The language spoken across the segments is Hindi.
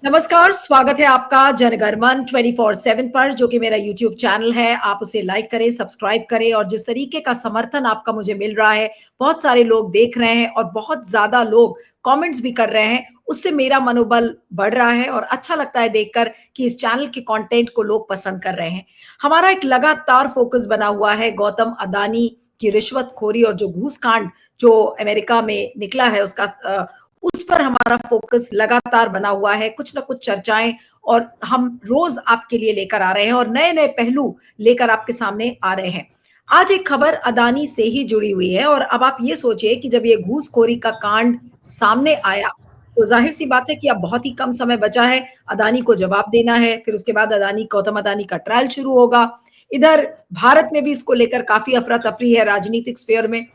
नमस्कार, स्वागत है आपका जनगणमन 24/7 पर, जो कि मेरा यूट्यूब चैनल है। आप उसे लाइक करें, सब्सक्राइब करें और जिस तरीके का समर्थन आपका मुझे मिल रहा है, बहुत सारे लोग देख रहे हैं और बहुत ज्यादा लोग कमेंट्स भी कर रहे हैं, उससे मेरा मनोबल बढ़ रहा है और अच्छा लगता है देखकर कि इस चैनल के कंटेंट को लोग पसंद कर रहे हैं। हमारा एक लगातार फोकस बना हुआ है गौतम अदानी की रिश्वतखोरी और जो घूस कांड जो अमेरिका में निकला है उस पर हमारा फोकस लगातार बना हुआ है। कुछ ना कुछ चर्चाएं और हम रोज आपके लिए लेकर आ रहे हैं और नए नए पहलू लेकर आपके सामने आ रहे हैं। आज एक खबर अदानी से ही जुड़ी हुई है और अब आप ये सोचिए कि जब ये घूसखोरी का कांड सामने आया तो जाहिर सी बात है कि अब बहुत ही कम समय बचा है, अदानी को जवाब देना है, फिर उसके बाद गौतम अदानी का ट्रायल शुरू होगा। इधर भारत में भी इसको लेकर काफी अफरा तफरी है, राजनीतिक स्फीयर में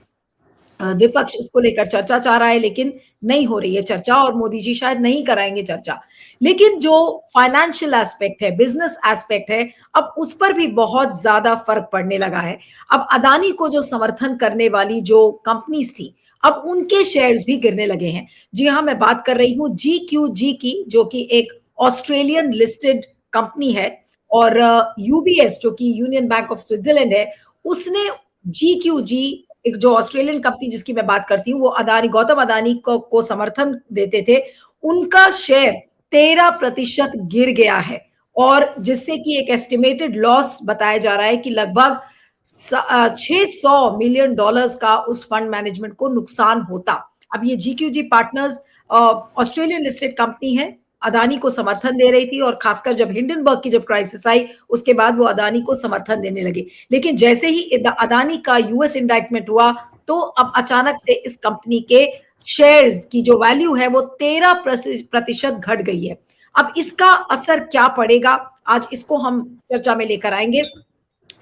विपक्ष इसको लेकर चर्चा चाह रहा है, लेकिन नहीं हो रही है चर्चा और मोदी जी शायद नहीं कराएंगे चर्चा। लेकिन जो फाइनेंशियल एस्पेक्ट है, बिजनेस एस्पेक्ट है, अब उस पर भी बहुत ज्यादा फर्क पड़ने लगा है। अब अदानी को जो समर्थन करने वाली जो कंपनीज थी, अब उनके शेयर्स भी गिरने लगे हैं। जी हाँ, मैं बात कर रही हूँ GQG की, जो कि एक ऑस्ट्रेलियन लिस्टेड कंपनी है। और यूबीएस, जो कि यूनियन बैंक ऑफ स्विट्जरलैंड है, उसने GQG, एक जो ऑस्ट्रेलियन कंपनी जिसकी मैं बात करती हूँ, वो गौतम अदानी को समर्थन देते थे, उनका शेयर 13% गिर गया है। और जिससे कि एक एस्टिमेटेड लॉस बताया जा रहा है कि लगभग $600 मिलियन का उस फंड मैनेजमेंट को नुकसान होता। अब ये GQG partners Australian listed company है, अदानी को समर्थन दे रही थी और खासकर जब हिंडनबर्ग की जब क्राइसिस आई उसके बाद वो अदानी को समर्थन देने लगे। लेकिन जैसे ही अदानी का यूएस इंडाइटमेंट हुआ तो अब अचानक से इस कंपनी के शेयर्स की जो वैल्यू है वो 13% घट गई है। अब इसका असर क्या पड़ेगा, आज इसको हम चर्चा में लेकर आएंगे।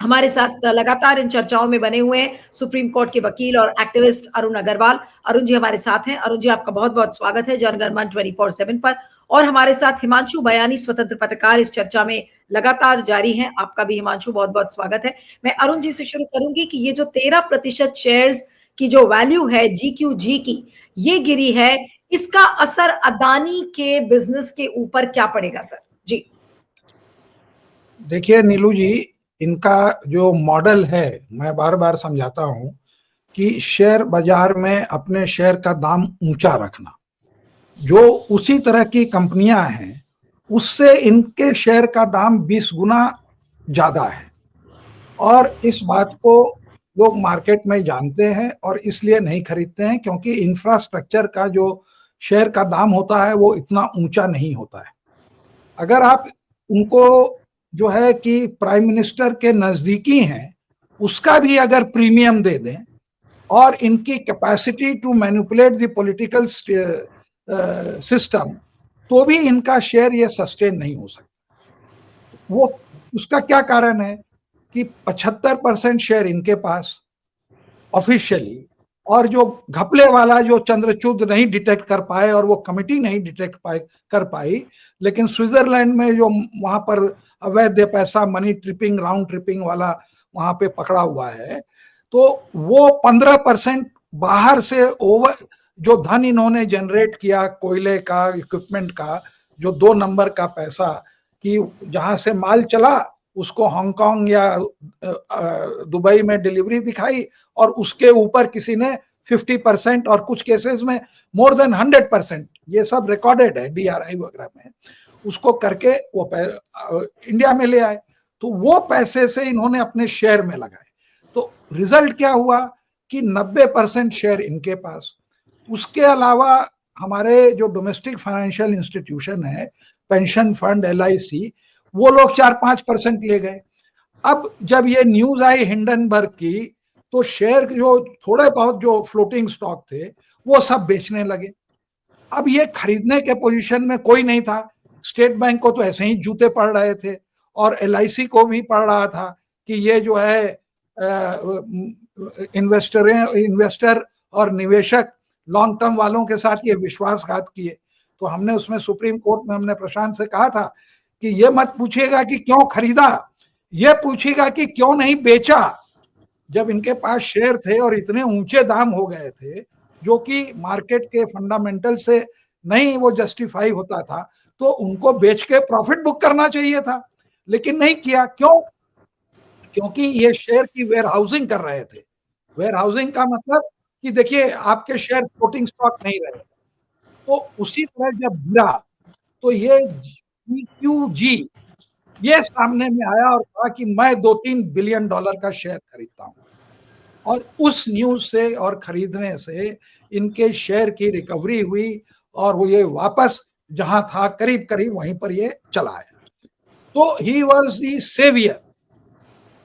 हमारे साथ लगातार इन चर्चाओं में बने हुए हैं सुप्रीम कोर्ट के वकील और एक्टिविस्ट अरुण अग्रवाल। अरुण जी हमारे साथ हैं। अरुण जी, आपका बहुत बहुत स्वागत है जनगणमन 24/7 पर। और हमारे साथ हिमांशु बयानी, स्वतंत्र पत्रकार, इस चर्चा में लगातार जारी हैं। आपका भी हिमांशु बहुत बहुत स्वागत है। मैं अरुण जी से शुरू करूंगी कि ये जो 13% शेयर्स की जो वैल्यू है GQG की, ये गिरी है, इसका असर अदानी के बिजनेस के ऊपर क्या पड़ेगा सर जी? देखिए नीलू जी, इनका जो मॉडल है, मैं बार बार समझाता हूं कि शेयर बाजार में अपने शेयर का दाम ऊंचा रखना। जो उसी तरह की कंपनियां हैं उससे इनके शेयर का दाम 20 गुना ज्यादा है और इस बात को लोग मार्केट में जानते हैं और इसलिए नहीं खरीदते हैं, क्योंकि इंफ्रास्ट्रक्चर का जो शेयर का दाम होता है वो इतना ऊंचा नहीं होता है। अगर आप उनको जो है कि प्राइम मिनिस्टर के नजदीकी हैं उसका भी अगर प्रीमियम दे दें और इनकी capacity to manipulate the political system, तो भी इनका शेयर ये सस्टेन नहीं हो सकता। वो उसका क्या कारण है कि 75% शेयर इनके पास ऑफिशियली, और जो घपले वाला जो चंद्रचूड नहीं डिटेक्ट कर पाए और वो कमिटी नहीं डिटेक्ट कर पाई, लेकिन स्विट्जरलैंड में जो वहां पर अवैध पैसा मनी ट्रिपिंग राउंड ट्रिपिंग वाला वहां पे पकड़ा हुआ है, तो वो 15% बाहर से ओवर जो धन इन्होंने जनरेट किया, कोयले का, इक्विपमेंट का, जो 2 नंबर का पैसा कि जहां से माल चला उसको हांगकांग या दुबई में डिलीवरी दिखाई और उसके ऊपर किसी ने 50% और कुछ केसेस में मोर देन 100%, ये सब रिकॉर्डेड है DRI वगैरह में, उसको करके वो इंडिया में ले आए। तो वो पैसे से इन्होंने अपने शेयर में लगाए। तो रिजल्ट क्या हुआ कि 90% शेयर इनके पास। उसके अलावा हमारे जो डोमेस्टिक फाइनेंशियल इंस्टीट्यूशन है, पेंशन फंड, LIC, वो लोग 4-5% ले गए। अब जब ये न्यूज आई हिंडनबर्ग की, तो शेयर जो थोड़े बहुत जो फ्लोटिंग स्टॉक थे वो सब बेचने लगे। अब ये खरीदने के पोजीशन में कोई नहीं था। स्टेट बैंक को तो ऐसे ही जूते पड़ रहे थे और LIC को भी पड़ रहा था कि ये जो है इन्वेस्टर और निवेशक लॉन्ग टर्म वालों के साथ ये विश्वासघात किए। तो हमने उसमें सुप्रीम कोर्ट में हमने प्रशांत से कहा था कि ये मत पूछिएगा कि क्यों खरीदा, ये पूछिएगा कि क्यों नहीं बेचा। जब इनके पास शेयर थे और इतने ऊंचे दाम हो गए थे जो कि मार्केट के फंडामेंटल से नहीं वो जस्टिफाई होता था, तो उनको बेच के प्रॉफिट बुक करना चाहिए था, लेकिन नहीं किया। क्यों? क्योंकि ये शेयर की वेयर हाउसिंग कर रहे थे। वेयर हाउसिंग का मतलब कि देखिए आपके शेयर फ्लोटिंग स्टॉक नहीं रहे। तो उसी तरह जब गिरा तो ये GQG ये सामने में आया और कहा कि मैं 2-3 बिलियन डॉलर का शेयर खरीदता हूं, और उस न्यूज से और खरीदने से इनके शेयर की रिकवरी हुई और वो ये वापस जहां था करीब करीब वहीं पर ये चला आया। तो ही वॉज दी सेवियर।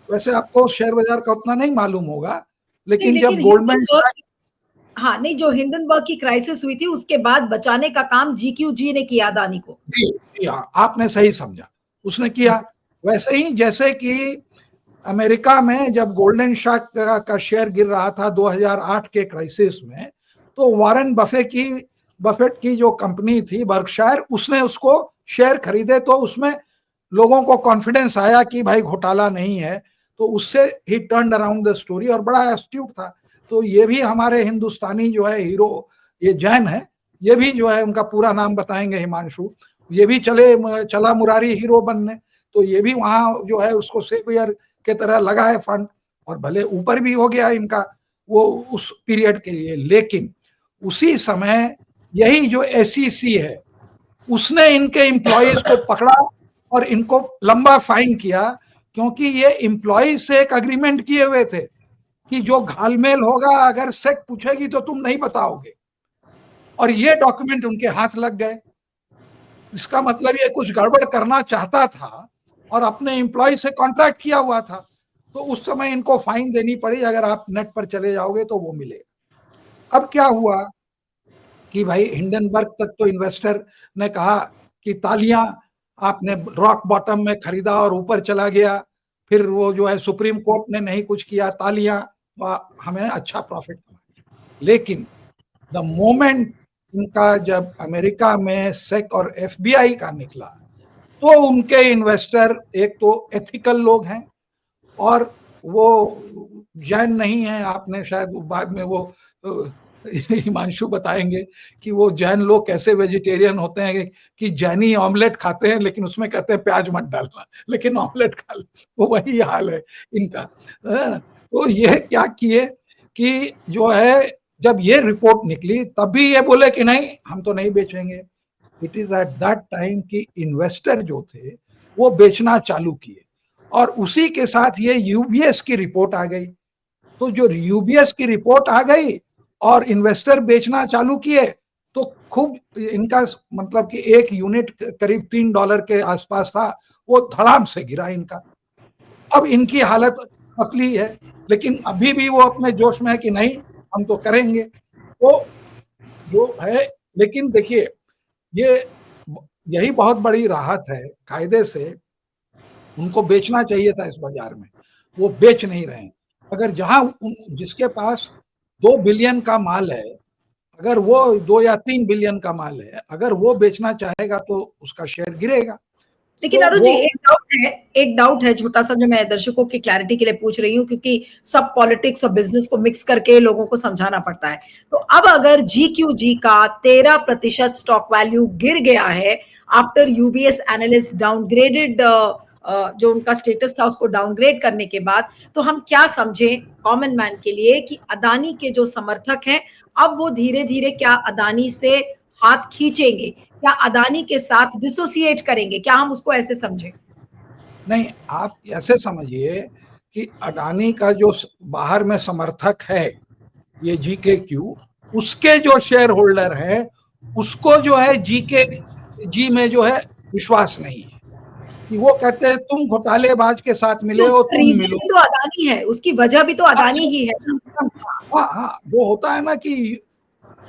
वैसे आपको शेयर बाजार का उतना नहीं मालूम होगा, नहीं, लेकिन जब लेकिन गोल्डमैन सैक्स, हाँ नहीं, जो हिंडनबर्ग की क्राइसिस हुई थी उसके बाद बचाने का काम GQG ने किया अदानी को। जी हाँ, आपने सही समझा, उसने किया। वैसे ही जैसे कि अमेरिका में जब गोल्डन शार्क का शेयर गिर रहा था 2008 के क्राइसिस में, तो वॉरेन बफेट की जो कंपनी थी बर्कशायर, उसने उसको शेयर खरीदे, तो उसमें लोगों को कॉन्फिडेंस आया कि भाई घोटाला नहीं है, तो उससे ही टर्न अराउंड द स्टोरी, और बड़ा एस्ट्यूट था। तो ये भी हमारे हिंदुस्तानी जो है हीरो, ये जैन है, ये भी जो है उनका पूरा नाम बताएंगे हिमांशु, ये भी चला मुरारी हीरो बनने, तो ये भी वहां जो है उसको सेवियर के तरह लगा है फंड, और भले ऊपर भी हो गया इनका वो उस पीरियड के लिए। लेकिन उसी समय यही जो SEC है उसने इनके एम्प्लॉयज को पकड़ा और इनको लंबा फाइन किया, क्योंकि ये एम्प्लॉयज से एक अग्रीमेंट किए हुए थे कि जो घालमेल होगा अगर सेक पूछेगी तो तुम नहीं बताओगे, और ये डॉक्यूमेंट उनके हाथ लग गए। इसका मतलब ये कुछ गड़बड़ करना चाहता था और अपने एम्प्लॉय से कॉन्ट्रैक्ट किया हुआ था, तो उस समय इनको फाइन देनी पड़ी। अगर आप नेट पर चले जाओगे तो वो मिलेगा। अब क्या हुआ कि भाई हिंडनबर्ग तक तो इन्वेस्टर ने कहा कि तालियां, आपने रॉक बॉटम में खरीदा और ऊपर चला गया, फिर वो जो है सुप्रीम कोर्ट ने नहीं कुछ किया, तालियां, हमें अच्छा प्रॉफिट हुआ। लेकिन द मोमेंट उनका जब अमेरिका में सेक और FBI का निकला, तो उनके इन्वेस्टर एक तो एथिकल लोग हैं और वो जैन नहीं है। आपने शायद बाद में वो हिमांशु बताएंगे कि वो जैन लोग कैसे वेजिटेरियन होते हैं कि जैनी ऑमलेट खाते हैं लेकिन उसमें कहते हैं प्याज मत डालना, लेकिन ऑमलेट खा लो। तो वही हाल है इनका। तो ये क्या किए कि जो है जब ये रिपोर्ट निकली तब भी ये बोले कि नहीं हम तो नहीं बेचेंगे। It is at that time कि इन्वेस्टर जो थे वो बेचना चालू किए, और उसी के साथ ये UBS की रिपोर्ट आ गई। तो जो UBS की रिपोर्ट आ गई और इन्वेस्टर बेचना चालू किए, तो खूब इनका मतलब कि एक यूनिट करीब $3 के आसपास था, वो धड़ाम से गिरा इनका। अब इनकी हालत पतली है, लेकिन अभी भी वो अपने जोश में है कि नहीं हम तो करेंगे। तो जो है, लेकिन देखिए ये यही बहुत बड़ी राहत है, कायदे से उनको बेचना चाहिए था इस बाजार में, वो बेच नहीं रहे हैं। अगर जहां जिसके पास 2 बिलियन का माल है, अगर वो 2 या 3 बिलियन का माल है, अगर वो बेचना चाहेगा तो उसका शेयर गिरेगा। लेकिन तो अरुण जी, वो एक डाउट है छोटा सा, जो मैं दर्शकों की क्लैरिटी के लिए पूछ रही हूँ, क्योंकि सब पॉलिटिक्स और बिजनेस को मिक्स करके लोगों को समझाना पड़ता है। तो अब अगर GQG का 13% स्टॉक वैल्यू गिर गया है आफ्टर UBS एनालिस्ट डाउनग्रेडेड, जो उनका स्टेटस था उसको डाउनग्रेड करने के बाद, तो हम क्या समझे कॉमन मैन के लिए कि अदानी के जो समर्थक हैं अब वो धीरे धीरे क्या अदानी से हाथ खींचेंगे, क्या अदानी के साथ डिसोसिएट करेंगे, क्या हम उसको ऐसे समझें? नहीं, आप ऐसे समझिए कि अडानी का जो बाहर में समर्थक है ये GKQ, उसके जो शेयर होल्डर है उसको जो है GKG में जो है विश्वास नहीं है, कि वो कहते हैं तुम घोटालेबाज के साथ मिले हो, तुम रीजन मिलो। भी तो अदानी है, उसकी वजह भी तो अदानी ही है ना। हाँ हाँ, वो होता है ना कि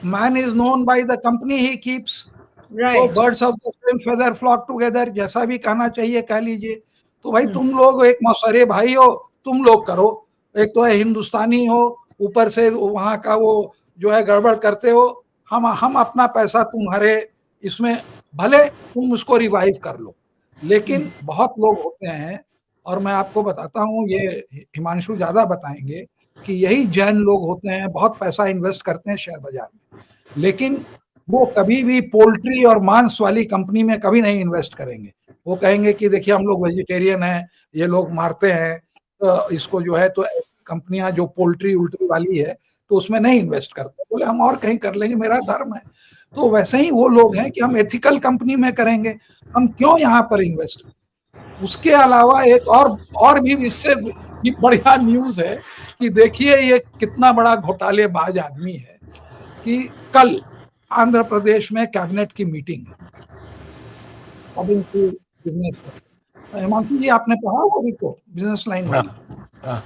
man is known by the company he keeps. तो right. Birds of the same feather flock together, जैसा भी कहना चाहिए कह लीजिए। तो भाई हम्म। तुम लोग एक मौसरे भाई हो, तुम लोग करो। एक तो है हिंदुस्तानी हो, ऊपर से वहां का वो जो है गड़बड़ करते हो। हम अपना पैसा तुम्हारे इसमें, भले तुम उसको रिवाइव कर लो। लेकिन बहुत लोग होते हैं, और मैं आपको बताता हूँ, ये हिमांशु ज्यादा बताएंगे कि यही जैन लोग होते हैं, बहुत पैसा इन्वेस्ट करते हैं शेयर बाजार में, लेकिन वो कभी भी पोल्ट्री और मांस वाली कंपनी में कभी नहीं इन्वेस्ट करेंगे। वो कहेंगे कि देखिए हम लोग वेजिटेरियन हैं, ये लोग मारते हैं, तो इसको जो है, तो कंपनियां जो पोल्ट्री उल्ट्री वाली है तो उसमें नहीं इन्वेस्ट करते, बोले हम और कहीं कर लेंगे, मेरा धर्म है। तो वैसे ही वो लोग हैं कि हम एथिकल कंपनी में करेंगे, हम क्यों यहाँ पर इन्वेस्ट। उसके अलावा एक और भी इससे बढ़िया न्यूज है कि देखिए ये कितना बड़ा घोटालेबाज आदमी है कि कल आंध्र प्रदेश में कैबिनेट की मीटिंग है अकॉर्डिंग टू बिजनेस। हिमांशु जी आपने पढ़ा वो रिपोर्ट बिजनेस लाइन वाली? हाँ,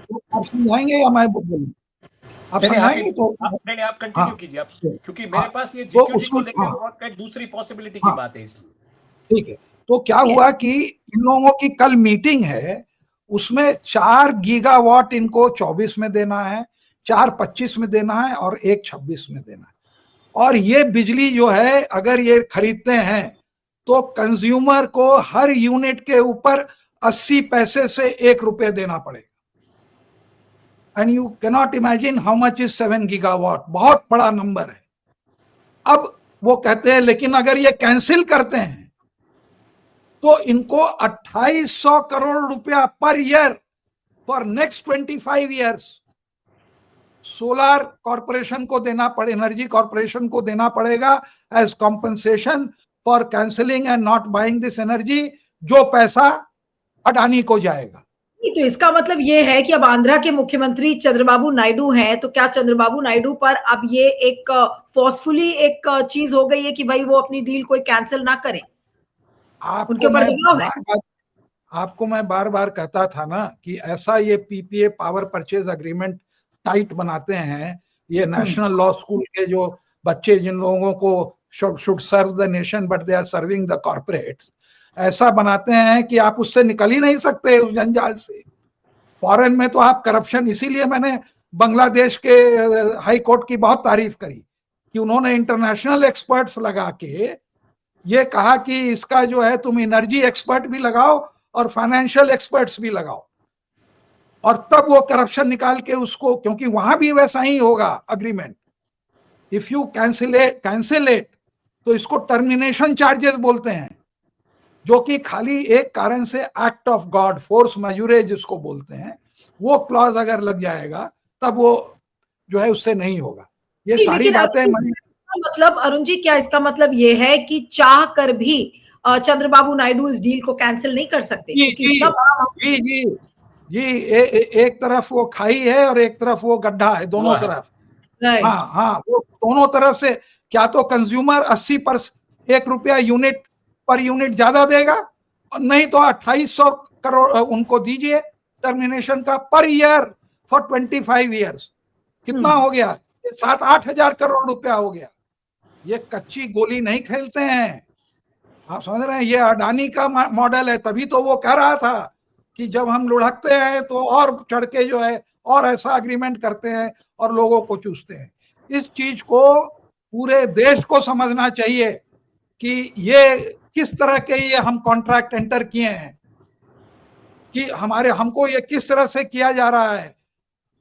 तो आप समझाएंगे या मैं बोलूं? आप समझाएंगे तो नहीं आप कंटिन्यू कीजिए आप, क्योंकि मेरे पास ये तो जीक्यूजी को लेकर और एक दूसरी पॉसिबिलिटी की बात है इसलिए। ठीक है, तो क्या हुआ कि इन लोगों की कल मीटिंग है, उसमें 4 गीगावाट इनको 24 में देना है, 4 25 में देना है और 1 26 में देना है। और ये बिजली जो है अगर ये खरीदते हैं तो कंज्यूमर को हर यूनिट के ऊपर 80 पैसे से 1 रुपए देना पड़ेगा। And you cannot imagine how much is 7 gigawatt, बहुत बड़ा नंबर है। अब वो कहते हैं लेकिन अगर ये कैंसिल करते हैं तो इनको 2800 करोड़ रुपया per year for next 25 years solar corporation को देना पड़े, एनर्जी कॉर्पोरेशन को देना पड़ेगा as compensation for cancelling and not buying this energy, जो पैसा अडानी को जाएगा। तो इसका मतलब ये है कि अब आंध्रा के मुख्यमंत्री चंद्रबाबू नायडू हैं, तो क्या चंद्रबाबू नायडू पर अब ये एक फोर्सफुली एक चीज हो गई है कि भाई वो अपनी डील कोई कैंसिल ना करें? उनके ऊपर दबाव है। आपको मैं बार बार कहता था ना कि ऐसा ये PPA power purchase agreement tight बनाते हैं, ये नेशनल लॉ स्कूल के जो बच्चे जिन लोगों को should serve the nation but they are serving the corporates, ऐसा बनाते हैं कि आप उससे निकल ही नहीं सकते उस जंजाल से। फॉरेन में तो आप करप्शन, इसीलिए मैंने बांग्लादेश के हाई कोर्ट की बहुत तारीफ करी कि उन्होंने इंटरनेशनल एक्सपर्ट्स लगा के ये कहा कि इसका जो है तुम एनर्जी एक्सपर्ट भी लगाओ और फाइनेंशियल एक्सपर्ट्स भी लगाओ, और तब वो करप्शन निकाल के उसको, क्योंकि वहां भी वैसा ही होगा अग्रीमेंट। इफ यू कैंसिलेट तो इसको टर्मिनेशन चार्जेस बोलते हैं, जो कि खाली एक कारण से एक्ट ऑफ गॉड, फोर्स मैजूरे जिसको बोलते हैं, वो क्लॉज अगर लग जाएगा तब वो जो है उससे नहीं होगा। ये सारी बातें मतलब अरुण जी, क्या इसका मतलब ये है कि चाह कर भी चंद्रबाबू नायडू इस डील को कैंसिल नहीं कर सकते? जी जी जी, एक तरफ वो खाई है और एक तरफ वो गड्ढा है, दोनों तरफ। हाँ हाँ, वो दोनों तरफ से क्या तो कंज्यूमर 80 पर 1 रुपया यूनिट पर यूनिट ज्यादा देगा, और नहीं तो 2800 करोड़ उनको दीजिए टर्मिनेशन का पर ईयर फॉर 25 ईयर्स। कितना हो गया? 7-8 हजार करोड़ रुपया हो गया। ये कच्ची गोली नहीं खेलते हैं, आप समझ रहे हैं? ये अडानी का मॉडल है, तभी तो वो कह रहा था कि जब हम लुढ़कते हैं तो और चढ़ के जो है और ऐसा एग्रीमेंट करते हैं और लोगों को चूसते हैं। इस चीज को पूरे देश को समझना चाहिए कि ये किस तरह के ये हम कॉन्ट्रैक्ट एंटर किए हैं, कि हमको ये किस तरह से किया जा रहा है।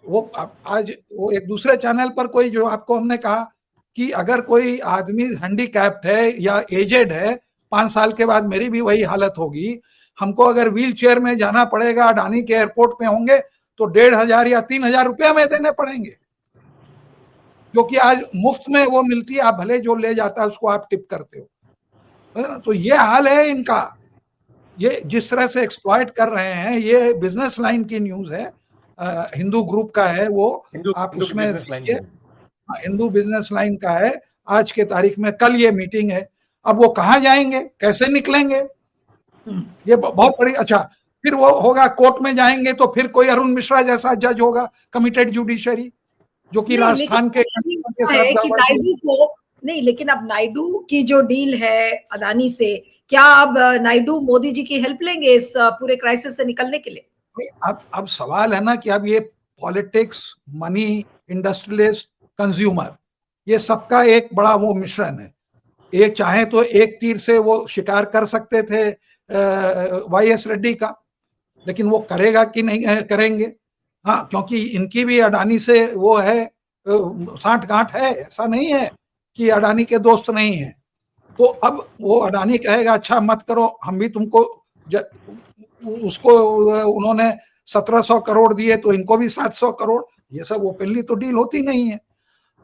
वो आज वो एक दूसरे चैनल पर कोई जो आपको हमने कहा कि अगर कोई आदमी हैंडीकैप्ड है या एजेड है, 5 साल के बाद मेरी भी वही हालत होगी, हमको अगर व्हील चेयर में जाना पड़ेगा, अडानी के एयरपोर्ट पे होंगे तो 1500 या 3000 रुपया में देने पड़ेंगे, जो कि आज मुफ्त में वो मिलती है, आप भले जो ले जाता है उसको आप टिप करते हो। तो ये हाल है इनका, ये जिस तरह से एक्सप्लॉइट कर रहे हैं। ये बिजनेस लाइन की न्यूज है, हिंदू ग्रुप का है वो, आप उसमें हिंदू बिजनेस लाइन का है, आज के तारीख में कल ये मीटिंग है। अब वो कहाँ जाएंगे, कैसे निकलेंगे, ये बहुत बड़ी। अच्छा, फिर वो होगा कोर्ट में जाएंगे तो फिर कोई अरुण मिश्रा जैसा जज होगा, कमिटेड जुडिशरी, जो कि राजस्थान के साथ नायडू को नहीं, लेकिन अब नायडू की जो डील है अदानी से, क्या अब नायडू मोदी जी की हेल्प लेंगे इस पूरे क्राइसिस से निकलने के लिए? अब सवाल है ना कि अब ये पॉलिटिक्स, मनी, इंडस्ट्रियलिस्ट, कंज्यूमर, ये सबका एक बड़ा वो मिश्रण है। एक चाहे तो एक तीर से वो शिकार कर सकते थे वाईएस रेड्डी का, लेकिन वो करेगा कि नहीं करेंगे? हाँ, क्योंकि इनकी भी अडानी से वो है, साठ गांठ है, ऐसा नहीं है कि अडानी के दोस्त नहीं है। तो अब वो अडानी कहेगा अच्छा मत करो, हम भी तुमको उसको उन्होंने 1700 करोड़ दिए तो इनको भी 700 करोड़, ये सब ओपनली तो डील होती नहीं है।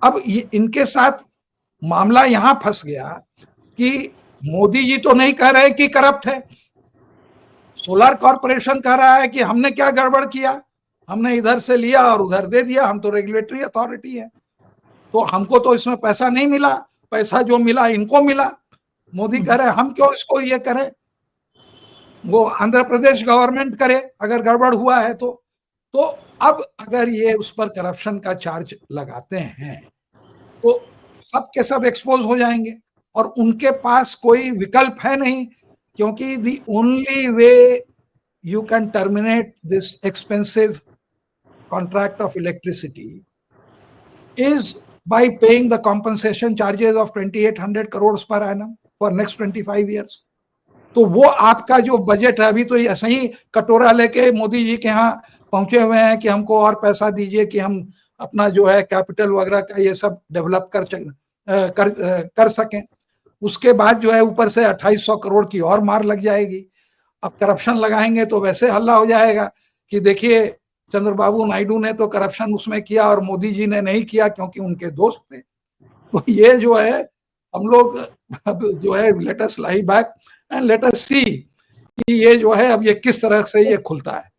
अब इनके साथ मामला यहां फंस गया कि मोदी जी तो नहीं कह रहे कि करप्ट है, सोलर कॉर्पोरेशन कह रहा है कि हमने क्या गड़बड़ किया, हमने इधर से लिया और उधर दे दिया, हम तो रेगुलेटरी अथॉरिटी है, तो हमको तो इसमें पैसा नहीं मिला, पैसा जो मिला इनको मिला। मोदी कह रहे हम क्यों इसको ये करें, वो आंध्र प्रदेश गवर्नमेंट करे अगर गड़बड़ हुआ है तो अब अगर ये उस पर करप्शन का चार्ज लगाते हैं तो सब के सब एक्सपोज हो जाएंगे और उनके पास कोई विकल्प है नहीं, क्योंकि the only way you can terminate this expensive contract of electricity is by paying the compensation charges of 2800 crores per annum for next 25 years. तो वो आपका जो बजट है, अभी तो ऐसे ही कटोरा लेके मोदी जी के यहाँ पहुंचे हुए हैं कि हमको और पैसा दीजिए कि हम अपना जो है कैपिटल वगैरह का ये सब डेवलप कर सकें। उसके बाद जो है ऊपर से 2800 करोड़ की और मार लग जाएगी। अब करप्शन लगाएंगे तो वैसे हल्ला हो जाएगा कि देखिए चंद्रबाबू नायडू ने तो करप्शन उसमें किया और मोदी जी ने नहीं किया क्योंकि उनके दोस्त थे। तो ये जो है हम लोग अब जो है let us lie back and let us see कि ये जो है अब ये किस तरह से ये खुलता है।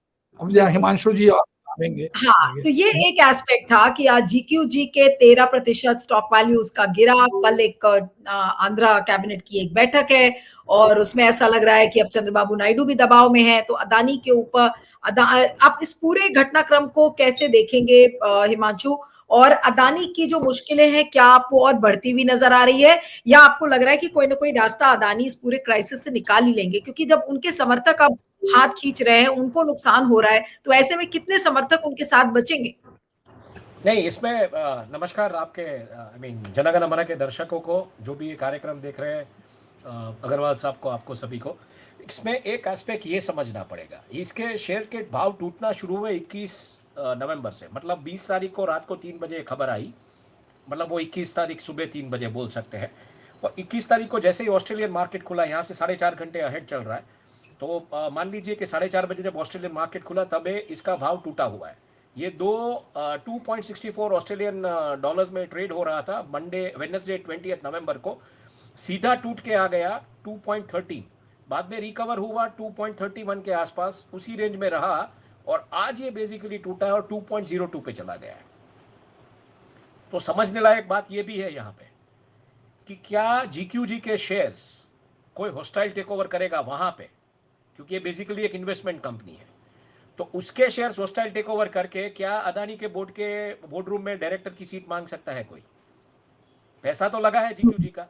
अब हिमांशु जी और बताएंगे। हाँ, तो ये एक एस्पेक्ट था कि आज जीक्यूजी के 13% स्टॉक वैल्यू उसका गिरा। कल एक आंध्रा कैबिनेट की एक बैठक है और उसमें ऐसा लग रहा है कि अब चंद्रबाबू नायडू भी दबाव में है, तो अदानी के ऊपर आप इस पूरे घटनाक्रम को कैसे देखेंगे हिमांशु? और अदानी की जो मुश्किलें हैं क्या आपको और बढ़ती हुई नजर आ रही है, या आपको लग रहा है कि कोई ना कोई रास्ता अदानी इस पूरे क्राइसिस से निकाल ही लेंगे? क्योंकि जब उनके समर्थक अब हाथ खींच रहे हैं, उनको नुकसान हो रहा है, तो ऐसे में कितने समर्थक उनके साथ बचेंगे? नहीं, इसमें नमस्कार आपके जनगण मन के दर्शकों को, जो भी ये कार्यक्रम देख रहे हैं, अग्रवाल साहब को, आपको सभी को, इसमें एक एस्पेक्ट ये समझना पड़ेगा। इसके शेयर के भाव टूटना शुरू हुए 21 नवंबर से, मतलब 20 तारीख को रात को 3 बजे खबर आई, मतलब वो 21 तारीख सुबह 3 बजे बोल सकते हैं। और 21 तारीख को जैसे ही ऑस्ट्रेलियन मार्केट खुला, यहाँ से 4.5 घंटे अहेड चल रहा है, तो मान लीजिए कि 4:30 बजे जब ऑस्ट्रेलियन मार्केट खुला तब इसका भाव टूटा हुआ है। ये 2.64 ऑस्ट्रेलियन डॉलर्स में ट्रेड हो रहा था वेडनेसडे 20 नवंबर को, सीधा टूट के आ गया 2.13, बाद में रिकवर हुआ 2.31 के आसपास, उसी रेंज में रहा और आज ये बेसिकली टूटा है और 2.02 पे चला गया है। तो समझने लायक बात ये भी है यहाँ पे कि क्या जीक्यूजी के शेयर्स कोई हॉस्टाइल टेक ओवर करेगा वहां पे, क्योंकि ये बेसिकली एक इन्वेस्टमेंट कंपनी है, तो उसके शेयर्स हॉस्टाइल टेक ओवर करके क्या अदानी के बोर्ड रूम में डायरेक्टर की सीट मांग सकता है कोई? पैसा तो लगा है जीक्यूजी का,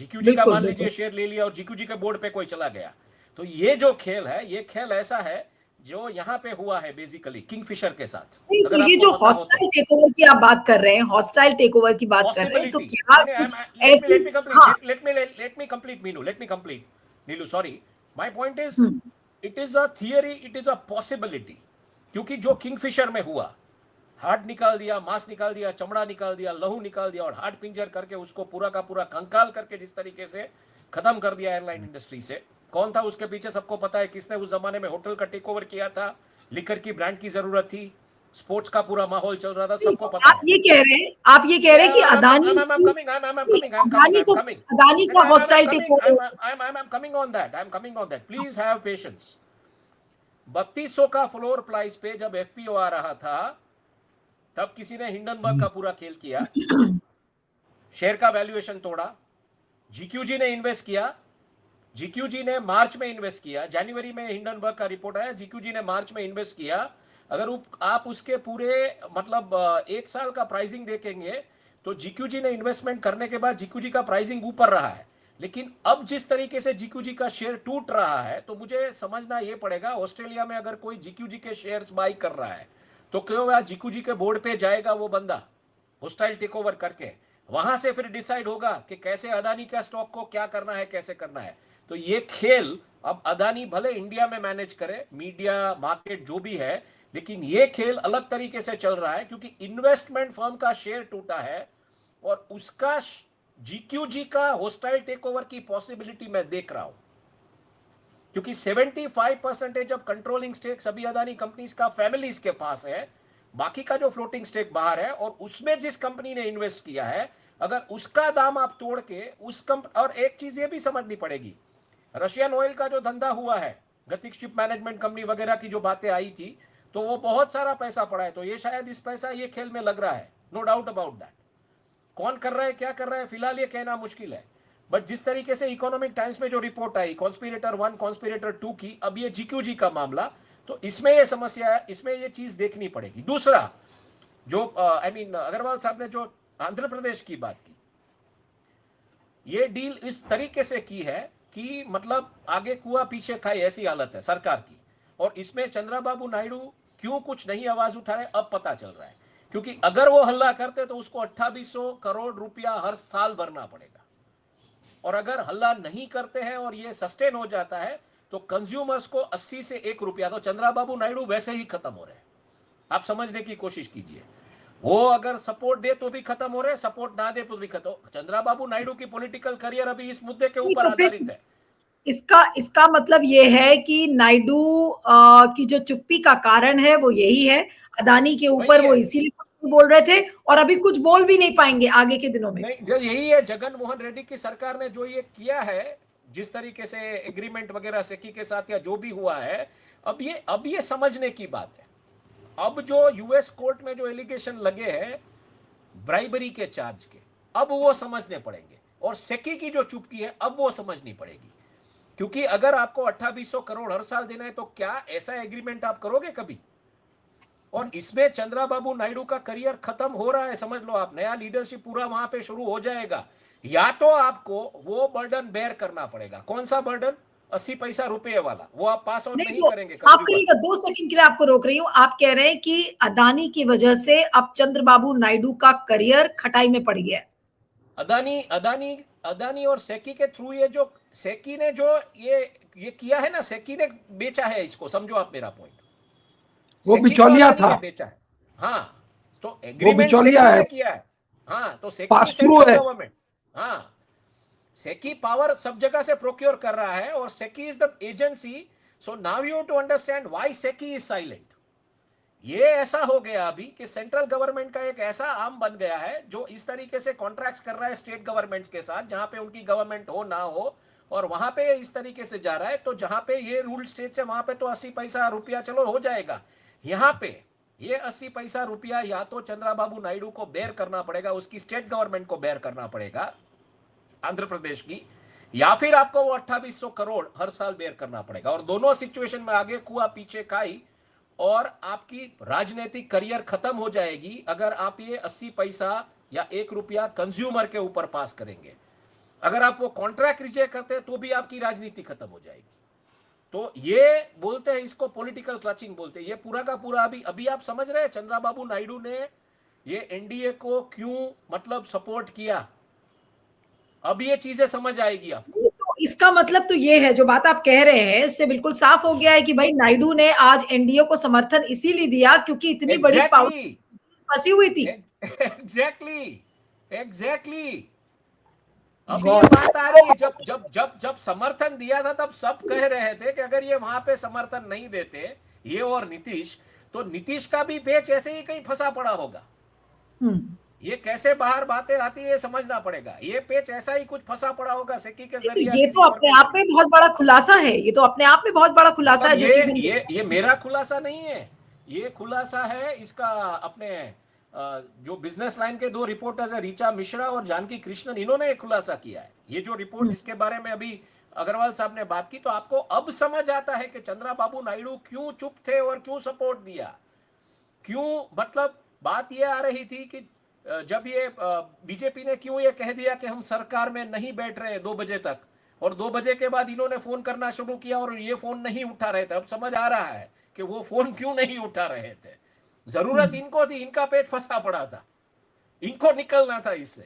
जीक्यूजी का मान लीजिए शेयर ले लिया और जीक्यूजी के बोर्ड पे कोई चला गया, तो ये जो खेल है, ये खेल ऐसा है जो यहाँ पे हुआ है बेसिकली किंगफिशर के साथ। तो ये जो हॉस्टाइल टेकओवर की आप बात कर रहे हैं, हॉस्टाइल टेकओवर की बात कर रहे हैं, तो क्या कुछ ऐसी let me complete Neelu, sorry, my point is it is a theory, it is a possibility, क्योंकि जो किंगफिशर में हुआ, हार्ट निकाल दिया, मांस निकाल दिया, चमड़ा निकाल दिया, लहू निकाल दिया और हार्ट पिंजर करके उसको पूरा का पूरा कंकाल करके जिस तरीके से खत्म कर दिया एयरलाइन इंडस्ट्री से, कौन था उसके पीछे सबको पता है। किसने उस जमाने में होटल का टेक ओवर किया था, लिकर की ब्रांड की जरूरत थी, स्पोर्ट्स का पूरा माहौल चल रहा था, सबको पता है। आप ये कह रहे हैं कि अदानी का hostile take over, I am coming on that, please have patience. 3200 का फ्लोर प्राइस पे जब एफपीओ आ रहा था, तब किसी ने हिंडनबर्ग का पूरा खेल किया, शेयर का वैल्यूएशन तोड़ा, जीक्यूजी ने इन्वेस्ट किया, जीक्यूजी ने मार्च में इन्वेस्ट किया, जनवरी में हिंडनबर्ग का रिपोर्ट आया, जीक्यूजी ने मार्च में इन्वेस्ट किया। अगर आप उसके पूरे मतलब 1 साल का प्राइसिंग देखेंगे तो जीक्यूजी ने इन्वेस्टमेंट करने के बाद जीक्यूजी का प्राइसिंग ऊपर रहा है, लेकिन अब जिस तरीके से जीक्यूजी का शेयर टूट रहा है, तो मुझे समझना यह पड़ेगा, ऑस्ट्रेलिया में अगर कोई जीक्यूजी के शेयर्स बाई कर रहा है तो क्यों वह जीक्यूजी के बोर्ड पे जाएगा वो बंदा हॉस्टाइल टेक ओवर करके, वहां से फिर डिसाइड होगा कि कैसे अदानी का स्टॉक को क्या करना है, कैसे करना है। तो ये खेल अब अदानी भले इंडिया में मैनेज करे, मीडिया मार्केट जो भी है, लेकिन ये खेल अलग तरीके से चल रहा है, क्योंकि इन्वेस्टमेंट फर्म का शेयर टूटा है और उसका GQG का होस्टाइल टेक ओवर की पॉसिबिलिटी मैं देख रहा हूं, क्योंकि 75% ऑफ कंट्रोलिंग स्टेक्स अभी अदानी कंपनीज का फैमिलीज के पास है, बाकी का जो फ्लोटिंग स्टेक बाहर है, और उसमें जिस कंपनी ने इन्वेस्ट किया है, अगर उसका दाम आप तोड़ के और एक चीज ये भी समझनी पड़ेगी, रशियन ऑयल का जो धंधा हुआ है, गतिक शिप मैनेजमेंट कंपनी वगैरह की जो बातें आई थी, तो वो बहुत सारा पैसा पड़ा है, तो ये शायद इस पैसा ये खेल में लग रहा है, नो डाउट अबाउट दैट। कौन कर रहा है, क्या कर रहा है, फिलहाल ये कहना मुश्किल है, बट जिस तरीके से इकोनॉमिक टाइम्स में जो रिपोर्ट आई कॉन्स्पिरेटर 1 कॉन्स्पिरेटर 2 की, अब ये GQG का मामला, तो इसमें ये समस्या है, इसमें ये चीज देखनी पड़ेगी। दूसरा जो अग्रवाल साहब ने जो आंध्र प्रदेश की बात की, ये डील इस तरीके से की है कि मतलब आगे कुआ पीछे खाई ऐसी हालत है सरकार की, और इसमें चंद्रबाबू नायडू क्यों कुछ नहीं आवाज उठा रहे अब पता चल रहा है, क्योंकि अगर वो हल्ला करते तो उसको 2800 करोड़ रुपया हर साल भरना पड़ेगा, और अगर हल्ला नहीं करते हैं और ये सस्टेन हो जाता है तो कंज्यूमर्स को 80 से 1 रुपया, तो चंद्रबाबू नायडू वैसे ही खत्म हो रहे हैं। आप समझने की कोशिश कीजिए, वो अगर सपोर्ट दे तो भी खत्म हो रहे, सपोर्ट ना दे तो भी खत्म। चंद्रबाबू नायडू की पॉलिटिकल करियर अभी इस मुद्दे के ऊपर आधारित है। इसका मतलब ये है कि नायडू की जो चुप्पी का कारण है वो यही है, अदानी के ऊपर वो इसीलिए कुछ नहीं बोल रहे थे, और अभी कुछ बोल भी नहीं पाएंगे आगे के दिनों में। नहीं, यही है, जगन मोहन रेड्डी की सरकार ने जो ये किया है, जिस तरीके से एग्रीमेंट वगैरह सेकी के साथ या जो भी हुआ है, अब ये समझने की बात है। अब जो यूएस कोर्ट में जो एलिगेशन लगे हैं ब्राइबरी के चार्ज के, अब वो समझने पड़ेंगे, और सेकी की जो चुप्पी है अब वो समझनी पड़ेगी, क्योंकि अगर आपको 2800 करोड़ हर साल देना है तो क्या ऐसा एग्रीमेंट आप करोगे कभी? और इसमें चंद्रबाबू नायडू का करियर खत्म हो रहा है, समझ लो आप, नया लीडरशिप पूरा वहां पे शुरू हो जाएगा, या तो आपको वो बर्डन बेयर करना पड़ेगा। कौन सा बर्डन? 80 पैसा रुपए वाला, वो आप पास ऑन नहीं करेंगे। आपके लिए 2 सेकंड के लिए आपको रोक रही हूँ, आप कह रहे हैं कि अदानी की वजह से अब चंद्रबाबू नायडू का करियर खटाई में पड़ गया है। अदानी और सेकी के थ्रू, ये जो सेकी ने जो ये किया है ना, सेकी ने बेचा है इसको, समझो आप मेरा पॉइंट, वो बिचौलिया था, बेचा है। हाँ, तो वो बिचौलिया है, किया है। हाँ, तो पास थ्रू है गवर्नमेंट, हाँ, सेकी पावर सब जगह से प्रोक्योर कर रहा है, और SEBI is the agency. So now you to understand why SEBI is silent. ये ऐसा हो गया अभी कि सेंट्रल गवर्नमेंट का एक ऐसा आर्म बन गया है जो इस तरीके से कॉन्ट्रैक्ट्स कर रहा है स्टेट गवर्नमेंट्स के साथ, जहां पे उनकी गवर्नमेंट हो ना हो, और वहां पे इस तरीके से जा रहा है, तो जहां पे ये रूल स्टेट है वहां पे तो 80 पैसा रुपया चलो हो जाएगा, यहां पे ये 80 पैसा रुपया या तो चंद्रबाबू नायडू को बेयर करना पड़ेगा, उसकी स्टेट गवर्नमेंट को बेयर करना पड़ेगा आंध्र प्रदेश की, या फिर आपको वो 2800 करोड़ हर साल बेयर करना पड़ेगा। और दोनों सिचुएशन में आगे कुआ पीछे खाई, और आपकी राजनीतिक करियर खत्म हो जाएगी अगर आप ये 80 पैसा या 1 रुपया कंज्यूमर के ऊपर पास करेंगे। अगर आप वो कॉन्ट्रैक्ट रिजेक्ट करते हैं तो भी आपकी राजनीति खत्म हो जाएगी। तो ये बोलते हैं, इसको पॉलिटिकल क्लचिंग बोलते हैं। ये पूरा का पूरा अभी आप समझ रहे हैं चंद्रबाबू नायडू ने ये एनडीए को क्यों मतलब सपोर्ट किया, अब ये चीजें समझ आएगी आपको। तो इसका मतलब तो ये है, जो बात आप कह रहे हैं इससे बिल्कुल साफ हो गया है कि भाई नायडू ने आज एनडीए को समर्थन इसीलिए दिया क्योंकि इतनी बड़ी पावर फंसी हुई थी। एग्जैक्टली। अब ये बात आ रही है, जब समर्थन दिया था तब सब कह रहे थे कि अगर ये वहां पे समर्थन नहीं देते ये और नीतीश, तो नीतीश का भी पेच ऐसे ही कहीं फंसा पड़ा होगा। ये कैसे बाहर बातें आती है समझना पड़ेगा, ये पेच ऐसा ही कुछ फंसा पड़ा होगा सेकी के जरिए। ये तो अपने आप में बहुत बड़ा खुलासा है, ये तो अपने आप में बहुत बड़ा खुलासा है। जो चीजें ये मेरा खुलासा नहीं है, ये खुलासा है इसका अपने जो बिजनेस लाइन के 2 रिपोर्टर्स है, ऋचा मिश्रा और जानकी कृष्णन, इन्होंने एक खुलासा किया है। ये जो रिपोर्ट जिसके बारे में अभी अग्रवाल साहब ने बात की, तो आपको अब समझ आता है कि चंद्रबाबू नायडू क्यों चुप थे और क्यों सपोर्ट दिया। क्यों, मतलब बात ये आ रही थी कि जब ये बीजेपी ने क्यों ये कह दिया कि हम सरकार में नहीं बैठ रहे 2 बजे तक, और 2 बजे के बाद इन्होंने फोन करना शुरू किया और ये फोन नहीं उठा रहे थे। अब समझ आ रहा है कि वो फोन क्यों नहीं उठा रहे थे। जरूरत इनको थी, इनका पेट फंसा पड़ा था, इनको निकलना था इससे।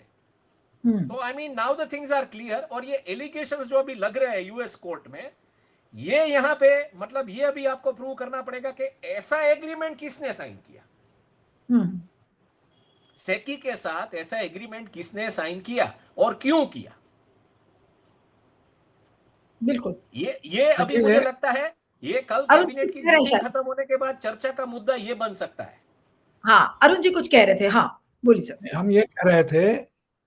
तो I mean now the things are clear. और ये एलिगेशंस जो अभी लग रहे हैं यूएस कोर्ट में, ये यहां पे मतलब ये अभी आपको प्रूव करना पड़ेगा कि ऐसा एग्रीमेंट किसने साइन किया। सेकी के साथ ऐसा एग्रीमेंट किसने साइन किया और क्यों किया? बिल्कुल। ये अभी मुझे लगता है ये कल अरुण जी कैबिनेट कुछ की कह रहे हैं मीटिंग शायद। खत्म होने के बाद चर्चा का मुद्दा ये बन सकता है। हाँ, अरुण जी कुछ कह रहे थे। हाँ, बोलिए सर। हम ये कह रहे थे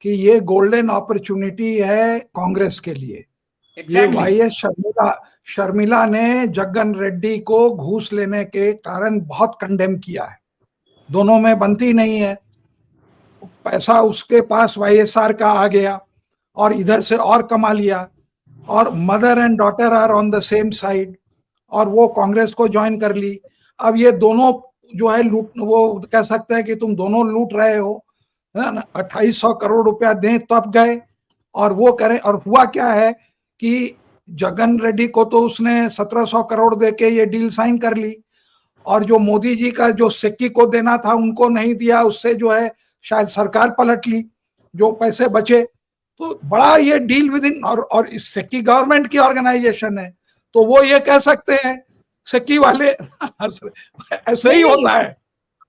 कि ये गोल्डन अपॉर्चुनिटी है कांग्रेस के लिए। ये एग्जैक्टली वाईएस शर्मिला ने जगन रेड्डी को घूस लेने के कारण बहुत कंडेम किया है। दोनों में बनती नहीं है। पैसा उसके पास वाईएसआर का आ गया और इधर से और कमा लिया, और mother and daughter are on the same side, और वो कांग्रेस को ज्वाइन कर ली। अब ये दोनों जो है लूट, वो कह सकते हैं कि तुम दोनों लूट रहे हो, है ना। 2800 करोड़ रुपया दें तब गए, और वो करें। और हुआ क्या है कि जगन रेड्डी को तो उसने 1700 करोड़ दे के ये डील साइन कर ली, और जो मोदी जी का जो सेक्की को देना था उनको नहीं दिया, उससे जो है शायद सरकार पलट ली जो पैसे बचे। तो बड़ा ये डील विद इन, और इस सेक्की गवर्नमेंट की ऑर्गेनाइजेशन है, तो वो ये कह सकते हैं सेक्की वाले ऐसे ही नहीं, होता है।